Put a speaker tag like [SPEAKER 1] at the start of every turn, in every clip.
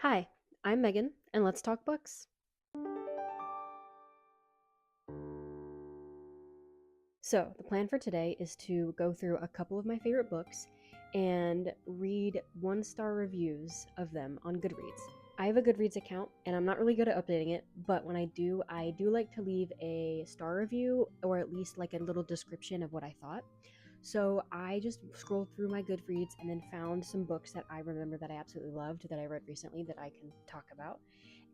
[SPEAKER 1] Hi, I'm Megan, and let's talk books. So, the plan for today is to go through a couple of my favorite books and read one-star reviews of them on Goodreads. I have a Goodreads account, and I'm not really good at updating it, but when I do like to leave a star review or at least like a little description of what I thought. So I just scrolled through my Goodreads and then found some books that I remember that I absolutely loved that I read recently that I can talk about.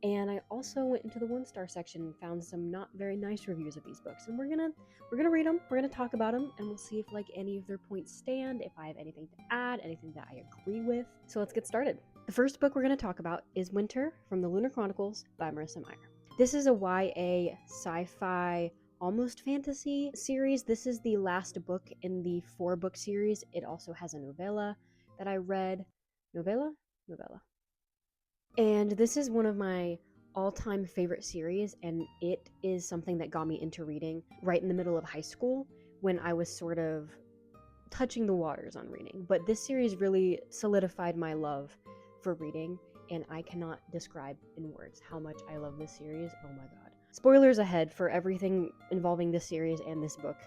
[SPEAKER 1] And I also went into the one star section and found some not very nice reviews of these books. And we're gonna read them, we're gonna talk about them, and we'll see if like any of their points stand, if I have anything to add, anything that I agree with. So let's get started. The first book we're gonna talk about is Winter from the Lunar Chronicles by Marissa Meyer. This is a YA sci-fi almost fantasy series. This is the last book in the 4-book series. It also has a novella that I read. Novella? Novella. And this is one of my all-time favorite series, and it is something that got me into reading right in the middle of high school when I was sort of touching the waters on reading. But this series really solidified my love for reading, and I cannot describe in words how much I love this series. Oh my god. Spoilers ahead for everything involving this series and this book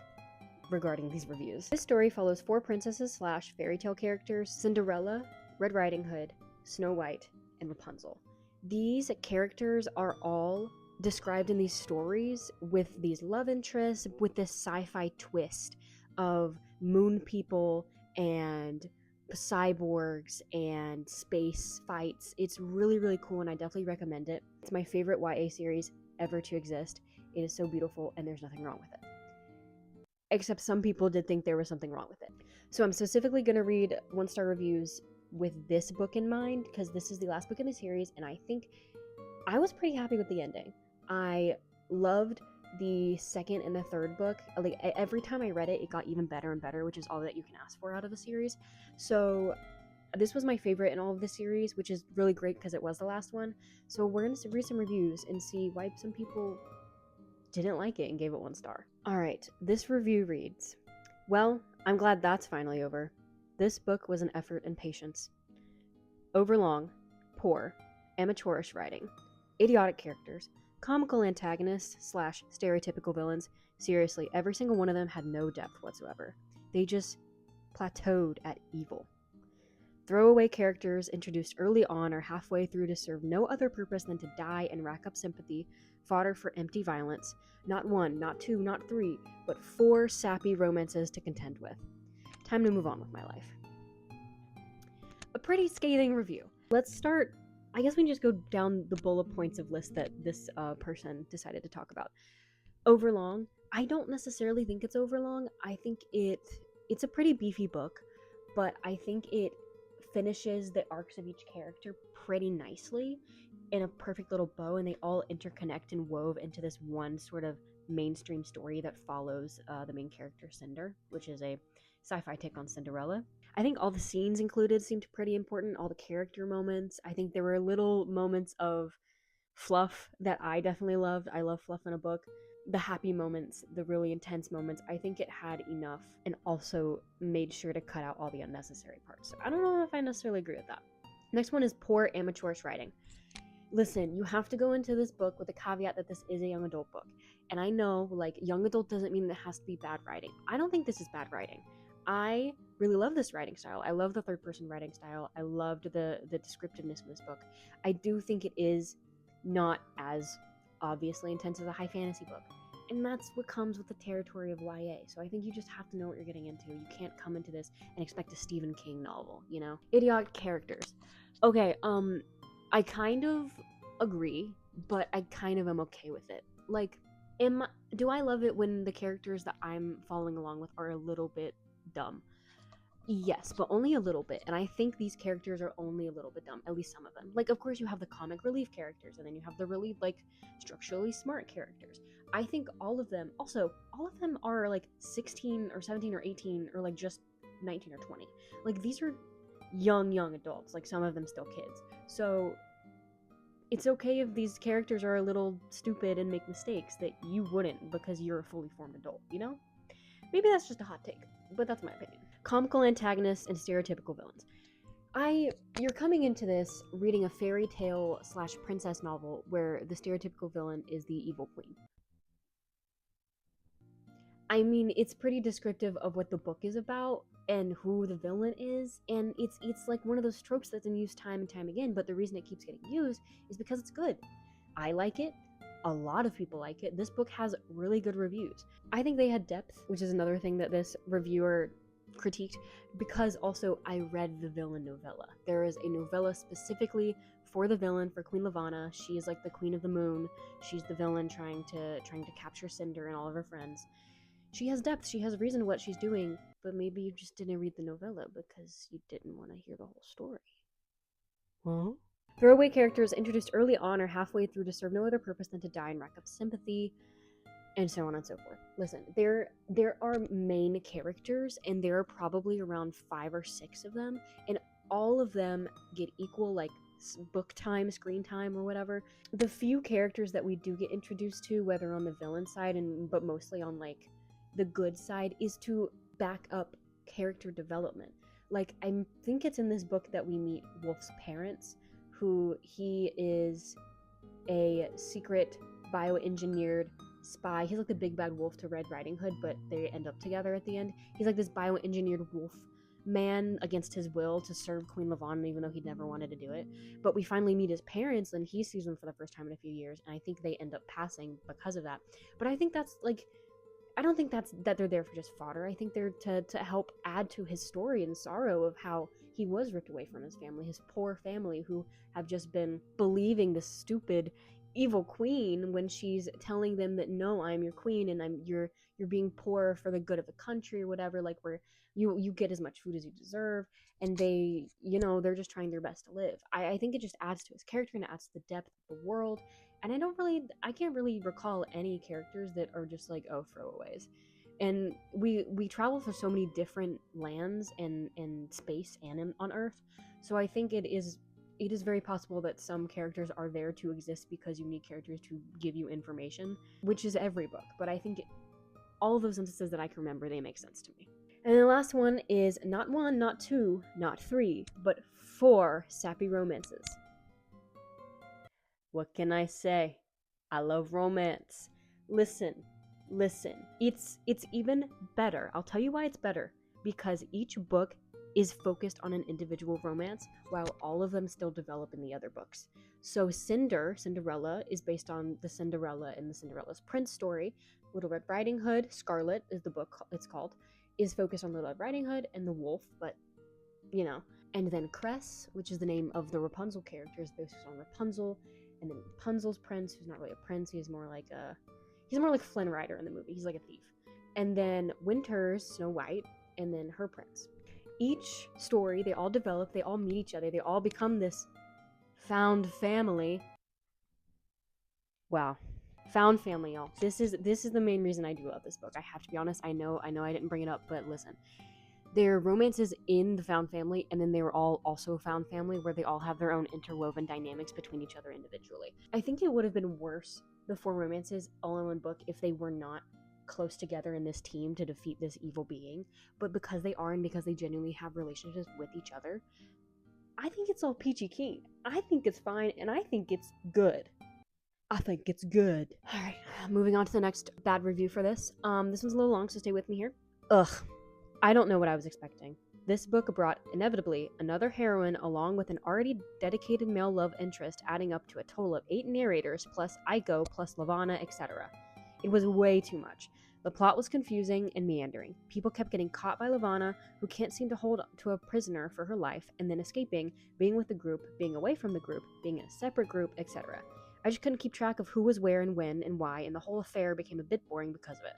[SPEAKER 1] regarding these reviews. This story follows 4 princesses slash fairy tale characters: Cinderella, Red Riding Hood, Snow White, and Rapunzel. These characters are all described in these stories with these love interests, with this sci-fi twist of moon people and cyborgs and space fights. It's really, really cool, and I definitely recommend it. It's my favorite YA series ever to exist. It is so beautiful, and there's nothing wrong with it. Except some people did think there was something wrong with it. So I'm specifically going to read one-star reviews with this book in mind because this is the last book in the series, and I think I was pretty happy with the ending. I loved the second and the third book. Like every time I read it, it got even better and better, which is all that you can ask for out of a series. So this was my favorite in all of the series, which is really great because it was the last one. So we're going to read some reviews and see why some people didn't like it and gave it 1 star. Alright, this review reads, "Well, I'm glad that's finally over. This book was an effort and patience. Overlong, poor, amateurish writing, idiotic characters, comical antagonists slash stereotypical villains. Seriously, every single one of them had no depth whatsoever. They just plateaued at evil. Throwaway characters introduced early on or halfway through to serve no other purpose than to die and rack up sympathy, fodder for empty violence. Not 1, not 2, not 3, but 4 sappy romances to contend with. Time to move on with my life." A pretty scathing review. Let's start. I guess we can just go down the bullet points of list that this person decided to talk about. Overlong. I don't necessarily think it's overlong. I think it's a pretty beefy book, but I think it finishes the arcs of each character pretty nicely in a perfect little bow, and they all interconnect and wove into this one sort of mainstream story that follows the main character Cinder, which is a sci-fi take on Cinderella. I think all the scenes included seemed pretty important, all the character moments. I think there were little moments of fluff that I definitely loved. I love fluff in a book. The happy moments, the really intense moments, I think it had enough and also made sure to cut out all the unnecessary parts. So I don't know if I necessarily agree with that. Next one is poor amateurish writing. Listen, you have to go into this book with the caveat that this is a young adult book. And I know, like, young adult doesn't mean it has to be bad writing. I don't think this is bad writing. I really love this writing style. I love the third person writing style. I loved the descriptiveness of this book. I do think it is not as obviously intense as a high fantasy book. And that's what comes with the territory of YA. So I think you just have to know what you're getting into. You can't come into this and expect a Stephen King novel, you know? Idiotic characters. Okay, I kind of agree, but I kind of am okay with it. Like, do I love it when the characters that I'm following along with are a little bit dumb? Yes, but only a little bit. And I think these characters are only a little bit dumb, at least some of them. Like, of course, you have the comic relief characters, and then you have the really, like, structurally smart characters. I think all of them are, like, 16 or 17 or 18 or, like, just 19 or 20. Like, these are young adults. Like, some of them still kids. So it's okay if these characters are a little stupid and make mistakes that you wouldn't because you're a fully formed adult, you know? Maybe that's just a hot take, but that's my opinion. Comical antagonists and stereotypical villains. You're coming into this reading a fairy tale / princess novel where the stereotypical villain is the evil queen. I mean, it's pretty descriptive of what the book is about and who the villain is, and it's like one of those tropes that's been used time and time again, but the reason it keeps getting used is because it's good. I like it. A lot of people like it. This book has really good reviews. I think they had depth, which is another thing that this reviewer critiqued, because also I read the villain novella. There is a novella specifically for the villain, for Queen Levana. She is like the queen of the moon. She's the villain trying to capture Cinder and all of her friends. She has depth, she has reason what she's doing, but maybe you just didn't read the novella because you didn't want to hear the whole story. Huh? Throwaway characters introduced early on or halfway through to serve no other purpose than to die and rack up sympathy, and so on and so forth. Listen, there are main characters, and there are probably around 5 or 6 of them, and all of them get equal, like, book time, screen time, or whatever. The few characters that we do get introduced to, whether on the villain side, but mostly on, like, the good side, is to back up character development. Like, I think it's in this book that we meet Wolf's parents, who he is a secret bioengineered spy. He's like the big bad wolf to Red Riding Hood, but they end up together at the end. He's like this bioengineered wolf man against his will to serve Queen Levana, even though he'd never wanted to do it. But we finally meet his parents, and he sees them for the first time in a few years, and I think they end up passing because of that. But I think that's like, I don't think that they're there for just fodder. I think they're to help add to his story and sorrow of how he was ripped away from his family, his poor family, who have just been believing this stupid evil queen when she's telling them that, no, I'm your queen, and you're being poor for the good of the country or whatever, like, where you get as much food as you deserve, and they, they're just trying their best to live. I think it just adds to his character and it adds to the depth of the world. And I can't really recall any characters that are just like, oh, throwaways. And we travel through so many different lands and space and on Earth, so I think it is very possible that some characters are there to exist because you need characters to give you information, which is every book. But I think all of those instances that I can remember, they make sense to me. And the last one is not 1, not 2, not 3, but 4 sappy romances. What can I say? I love romance. Listen. It's even better. I'll tell you why it's better. Because each book is focused on an individual romance, while all of them still develop in the other books. So Cinderella, is based on the Cinderella and the Cinderella's Prince story. Little Red Riding Hood, Scarlet is the book it's called, is focused on Little Red Riding Hood and the wolf, but, And then Cress, which is the name of the Rapunzel character, is based on Rapunzel. And then Rapunzel's prince, who's not really a prince, he's more like Flynn Rider in the movie. He's like a thief. And then Winter's Snow White, and then her prince. Each story, they all develop, they all meet each other, they all become this found family. Wow. Found family, y'all. This is the main reason I do love this book. I have to be honest. I know I didn't bring it up, but listen. Their romances in the found family, and then they were all also found family, where they all have their own interwoven dynamics between each other individually. I think it would have been worse, the 4 romances all in one book, if they were not close together in this team to defeat this evil being. But because they are, and because they genuinely have relationships with each other, I think it's all peachy keen. I think it's fine, and I think it's good. Alright, moving on to the next bad review for this. This one's a little long, so stay with me here. Ugh. I don't know what I was expecting. This book brought, inevitably, another heroine along with an already dedicated male love interest, adding up to a total of 8 narrators, plus Aiko, plus Levana, etc. It was way too much. The plot was confusing and meandering. People kept getting caught by Levana, who can't seem to hold to a prisoner for her life, and then escaping, being with the group, being away from the group, being in a separate group, etc. I just couldn't keep track of who was where and when and why, and the whole affair became a bit boring because of it.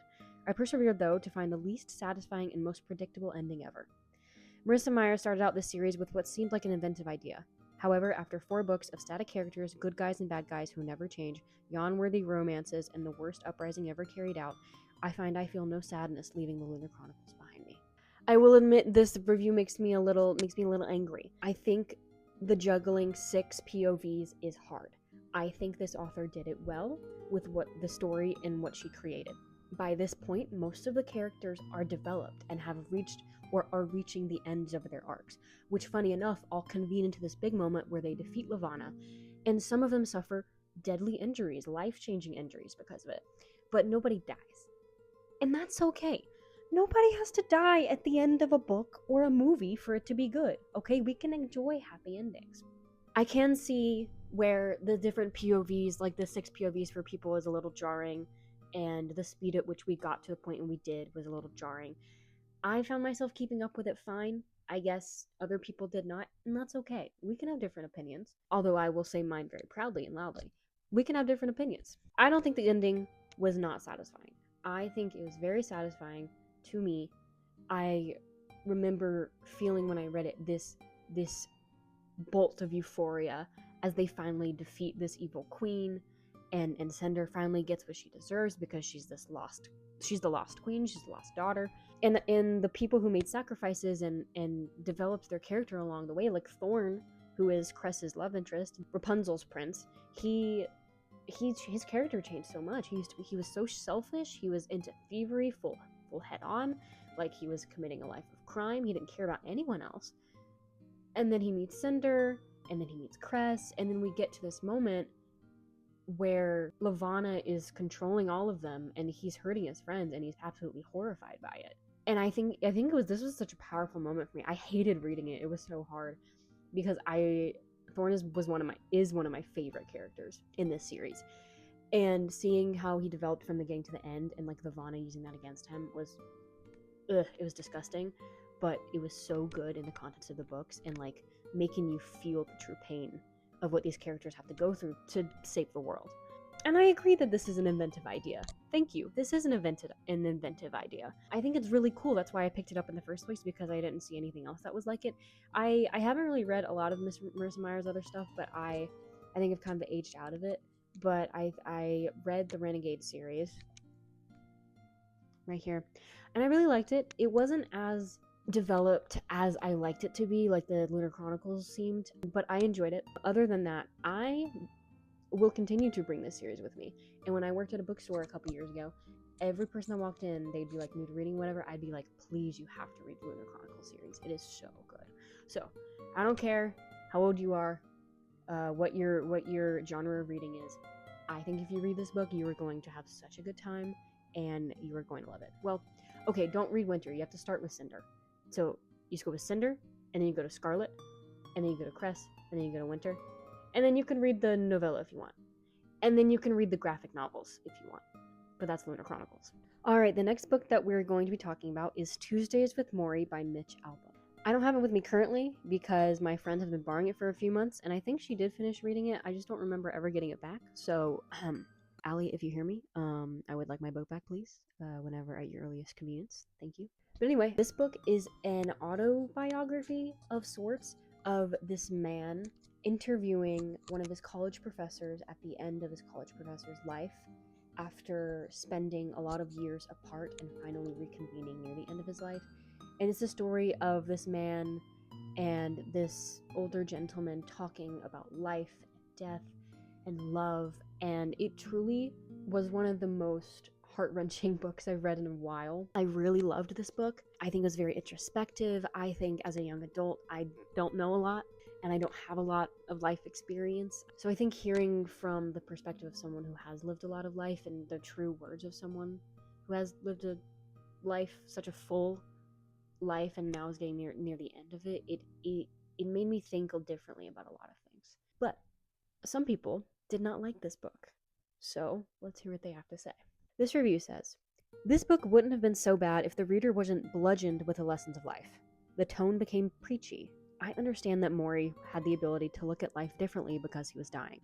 [SPEAKER 1] I persevered, though, to find the least satisfying and most predictable ending ever. Marissa Meyer started out this series with what seemed like an inventive idea. However, after 4 books of static characters, good guys and bad guys who never change, yawn-worthy romances, and the worst uprising ever carried out, I feel no sadness leaving the Lunar Chronicles behind me. I will admit this review makes me a little angry. I think the juggling 6 POVs is hard. I think this author did it well with what the story and what she created. By this point, most of the characters are developed and have reached or are reaching the ends of their arcs, which, funny enough, all convene into this big moment where they defeat Lavanna, and some of them suffer deadly injuries, life-changing injuries because of it, but nobody dies. And that's okay. Nobody has to die at the end of a book or a movie for it to be good, okay? We can enjoy happy endings. I can see where the different POVs, like the 6 POVs for people, is a little jarring, and the speed at which we got to the point when we did was a little jarring. I found myself keeping up with it fine. I guess other people did not, and that's okay. We can have different opinions, although I will say mine very proudly and loudly. We can have different opinions. I don't think the ending was not satisfying. I think it was very satisfying to me. I remember feeling when I read it this bolt of euphoria as they finally defeat this evil queen, and Cinder finally gets what she deserves because she's the lost queen, she's the lost daughter. And the people who made sacrifices and developed their character along the way, like Thorn, who is Cress's love interest, Rapunzel's prince, his character changed so much. He was so selfish, he was into thievery full head on, like he was committing a life of crime, he didn't care about anyone else. And then he meets Cinder, and then he meets Cress, and then we get to this moment where Lavanna is controlling all of them, and he's hurting his friends, and he's absolutely horrified by it. And I think this was such a powerful moment for me. I hated reading it. It was so hard because Thorn is one of my favorite characters in this series. And seeing how he developed from the beginning to the end, and like Lavanna using that against him it was disgusting, but it was so good in the context of the books and like making you feel the true pain of what these characters have to go through to save the world. And I agree that this is an inventive idea. Thank you. This is an inventive idea. I think it's really cool. That's why I picked it up in the first place, because I didn't see anything else that was like it. I haven't really read a lot of Marissa Meyer's other stuff, but I think I've kind of aged out of it. But I read the Renegade series right here, and I really liked it. It wasn't as developed as I liked it to be, like the Lunar Chronicles seemed, but I enjoyed it. Other than that, I will continue to bring this series with me. And when I worked at a bookstore a couple years ago, every person that walked in, they'd be like, new to reading, whatever, I'd be like, please, you have to read the Lunar Chronicles series. It is so good. So I don't care how old you are, what your genre of reading is. I think if you read this book, you are going to have such a good time, and you are going to love it. Well, okay, don't read Winter. You have to start with Cinder. So you just go with Cinder, and then you go to Scarlet, and then you go to Cress, and then you go to Winter, and then you can read the novella if you want, and then you can read the graphic novels if you want. But that's Lunar Chronicles. All right, the next book that we're going to be talking about is Tuesdays with Morrie by Mitch Albom. I don't have it with me currently because my friends have been borrowing it for a few months, and I think she did finish reading it. I just don't remember ever getting it back. So, Allie, if you hear me, I would like my book back, please, whenever at your earliest convenience. Thank you. But anyway, this book is an autobiography of sorts of this man interviewing one of his college professors at the end of his college professor's life after spending a lot of years apart and finally reconvening near the end of his life. And it's the story of this man and this older gentleman talking about life, death, and love, and it truly was one of the most heart-wrenching books I've read in a while. I really loved this book. I think it was very introspective. I think as a young adult, I don't know a lot, and I don't have a lot of life experience. So I think hearing from the perspective of someone who has lived a lot of life and the true words of someone who has lived a life, such a full life, and now is getting near the end of it, it made me think differently about a lot of things. But some people did not like this book. So let's hear what they have to say. This review says, "This book wouldn't have been so bad if the reader wasn't bludgeoned with the lessons of life. The tone became preachy. I understand that Morrie had the ability to look at life differently because he was dying,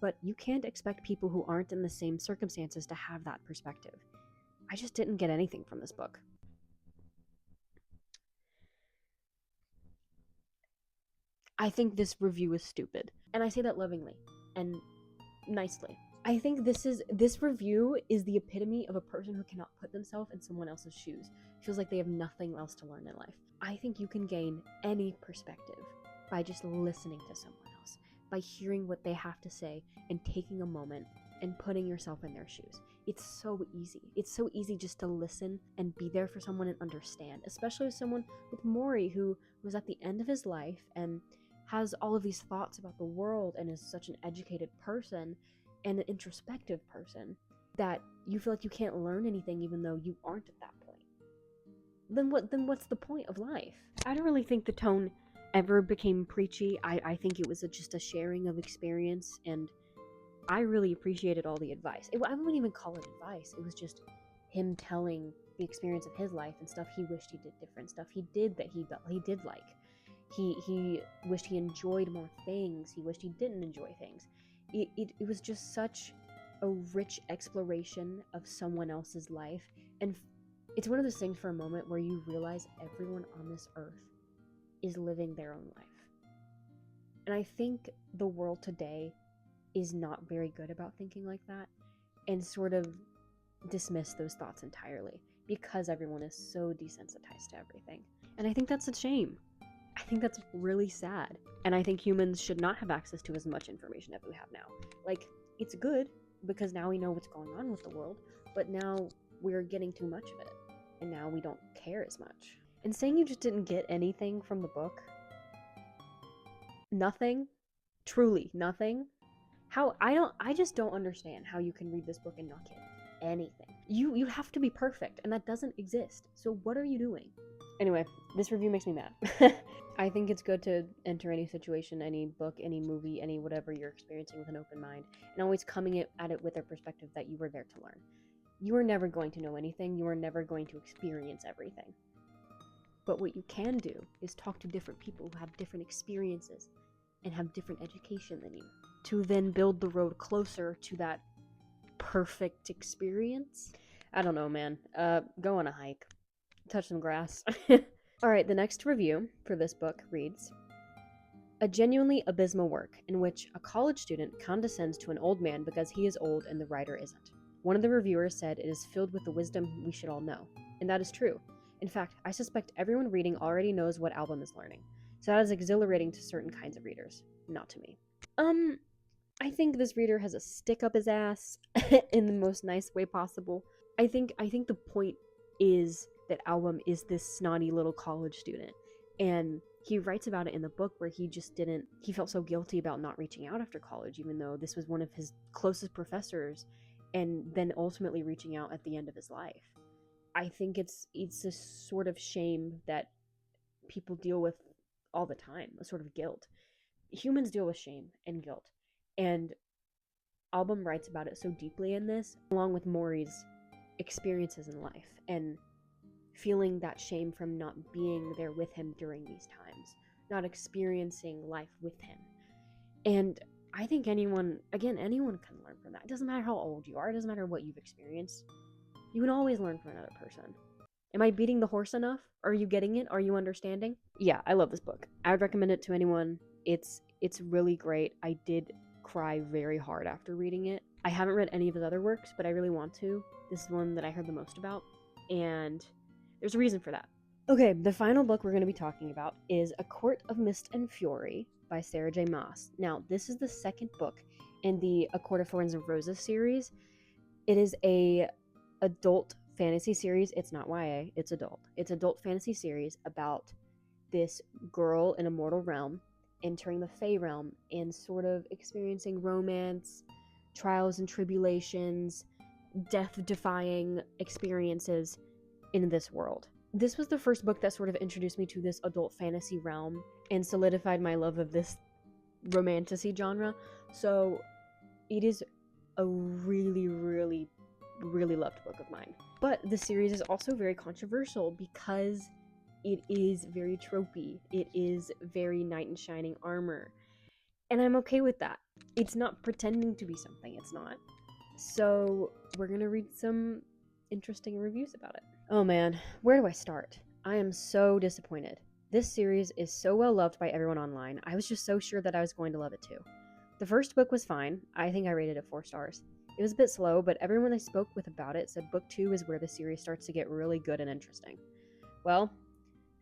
[SPEAKER 1] but you can't expect people who aren't in the same circumstances to have that perspective. I just didn't get anything from this book." I think this review is stupid, and I say that lovingly and nicely. I think this review is the epitome of a person who cannot put themselves in someone else's shoes. Feels like they have nothing else to learn in life. I think you can gain any perspective by just listening to someone else, by hearing what they have to say and taking a moment and putting yourself in their shoes. It's so easy. It's so easy just to listen and be there for someone and understand, especially with someone with Maury, who was at the end of his life and has all of these thoughts about the world and is such an educated person and an introspective person that you feel like you can't learn anything even though you aren't at that point. Then what's the point of life? I don't really think the tone ever became preachy. I think it was just a sharing of experience, and I really appreciated all the advice. I wouldn't even call it advice. It was just him telling the experience of his life and stuff he wished he did different, stuff he did that he did like. He wished he enjoyed more things. He wished he didn't enjoy things. It was just such a rich exploration of someone else's life, and it's one of those things for a moment where you realize everyone on this earth is living their own life. And I think the world today is not very good about thinking like that and sort of dismiss those thoughts entirely because everyone is so desensitized to everything. And I think that's a shame. I think that's really sad. And I think humans should not have access to as much information as we have now. Like, it's good because now we know what's going on with the world, but now we're getting too much of it. And now we don't care as much. And saying you just didn't get anything from the book, nothing, truly nothing. I just don't understand how you can read this book and not get anything. You have to be perfect, and that doesn't exist. So what are you doing? Anyway, this review makes me mad. I think it's good to enter any situation, any book, any movie, any whatever you're experiencing with an open mind, and always coming at it with a perspective that you were there to learn. You are never going to know anything. You are never going to experience everything. But what you can do is talk to different people who have different experiences and have different education than you, to then build the road closer to that perfect experience. I don't know, man. Go on a hike. Touch some grass. Alright, the next review for this book reads, "A genuinely abysmal work in which a college student condescends to an old man because he is old and the writer isn't. One of the reviewers said it is filled with the wisdom we should all know. And that is true. In fact, I suspect everyone reading already knows what Album is learning. So that is exhilarating to certain kinds of readers. Not to me. I think this reader has a stick up his ass in the most nice way possible. I think the point is that Album is this snotty little college student, and he writes about it in the book where he felt so guilty about not reaching out after college, even though this was one of his closest professors, and then ultimately reaching out at the end of his life. I think it's a sort of shame that people deal with all the time, a sort of guilt. Humans deal with shame and guilt, and Album writes about it so deeply in this, along with Maury's experiences in life and feeling that shame from not being there with him during these times, not experiencing life with him. And I think anyone can learn from that. It doesn't matter how old you are, it doesn't matter what you've experienced. You can always learn from another person. Am I beating the horse enough? Are you getting it? Are you understanding? Yeah, I love this book. I would recommend it to anyone. It's really great. I did cry very hard after reading it. I haven't read any of his other works, but I really want to. This is one that I heard the most about, and there's a reason for that. Okay, the final book we're going to be talking about is A Court of Mist and Fury by Sarah J. Maas. Now, this is the second book in the A Court of Thorns and Roses series. It is a adult fantasy series. It's not YA, it's adult. It's adult fantasy series about this girl in a mortal realm entering the Fey realm and sort of experiencing romance, trials and tribulations, death-defying experiences in this world. This was the first book that sort of introduced me to this adult fantasy realm and solidified my love of this romantasy genre. So it is a really, really, really loved book of mine. But the series is also very controversial because it is very tropey. It is very knight in shining armor. And I'm okay with that. It's not pretending to be something it's not. So we're gonna read some interesting reviews about it. Oh man, where do I start? I am so disappointed. This series is so well loved by everyone online. I was just so sure that I was going to love it too. The first book was fine. I think I rated it 4 stars. It was a bit slow, but everyone I spoke with about it said book 2 is where the series starts to get really good and interesting. Well,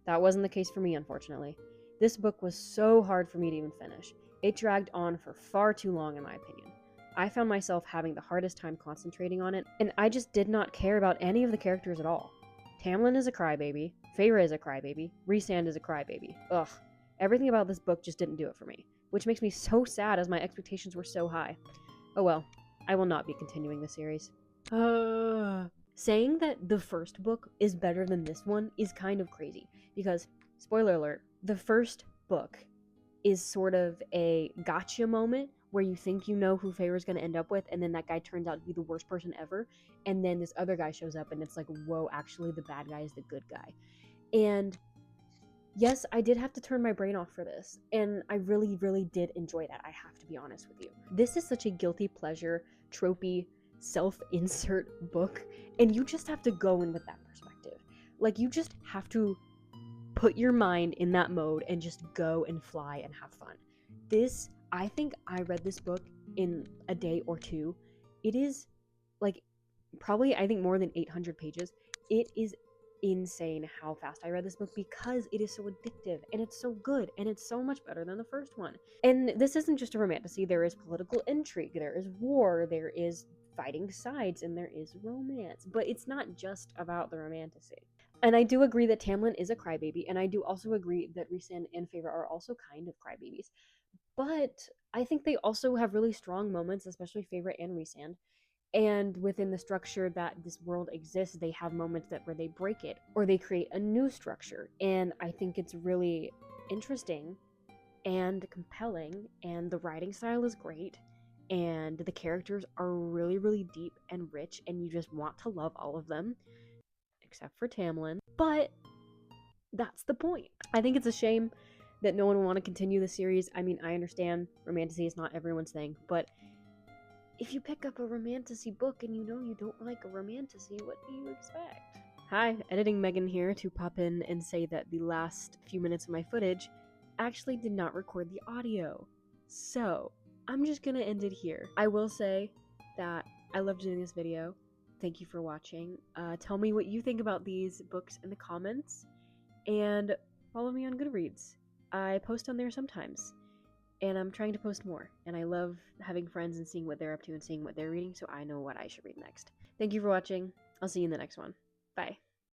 [SPEAKER 1] that wasn't the case for me, unfortunately. This book was so hard for me to even finish. It dragged on for far too long, in my opinion. I found myself having the hardest time concentrating on it, and I just did not care about any of the characters at all. Tamlin is a crybaby, Feyre is a crybaby, Rhysand is a crybaby. Ugh. Everything about this book just didn't do it for me, which makes me so sad as my expectations were so high. Oh well, I will not be continuing the series. Saying that the first book is better than this one is kind of crazy, because, spoiler alert, the first book is sort of a gotcha moment where you think you know who Feyre's going to end up with, and then that guy turns out to be the worst person ever, and then this other guy shows up, and it's like, whoa, actually the bad guy is the good guy. And yes, I did have to turn my brain off for this, and I really, really did enjoy that, I have to be honest with you. This is such a guilty pleasure, tropey, self-insert book, and you just have to go in with that perspective. Like, you just have to put your mind in that mode and just go and fly and have fun. This, I think I read this book in a day or two. It is, like, probably, I think, more than 800 pages. It is insane how fast I read this book because it is so addictive and it's so good and it's so much better than the first one. And this isn't just a romantasy. There is political intrigue, there is war, there is fighting sides, and there is romance. But it's not just about the romantasy. And I do agree that Tamlin is a crybaby, and I do also agree that Rhysand and Feyre are also kind of crybabies. But I think they also have really strong moments, especially Feyre and Rhysand. And within the structure that this world exists, they have moments where they break it, or they create a new structure. And I think it's really interesting and compelling, and the writing style is great, and the characters are really, really deep and rich, and you just want to love all of them, except for Tamlin. But that's the point. I think it's a shame that no one will want to continue the series. I mean, I understand romantasy is not everyone's thing, but if you pick up a romantasy book and you know you don't like a romantasy, what do you expect? Hi, editing Megan here to pop in and say that the last few minutes of my footage actually did not record the audio. So, I'm just gonna end it here. I will say that I loved doing this video. Thank you for watching. Tell me what you think about these books in the comments, and follow me on Goodreads. I post on there sometimes, and I'm trying to post more, and I love having friends and seeing what they're up to and seeing what they're reading, so I know what I should read next. Thank you for watching. I'll see you in the next one. Bye.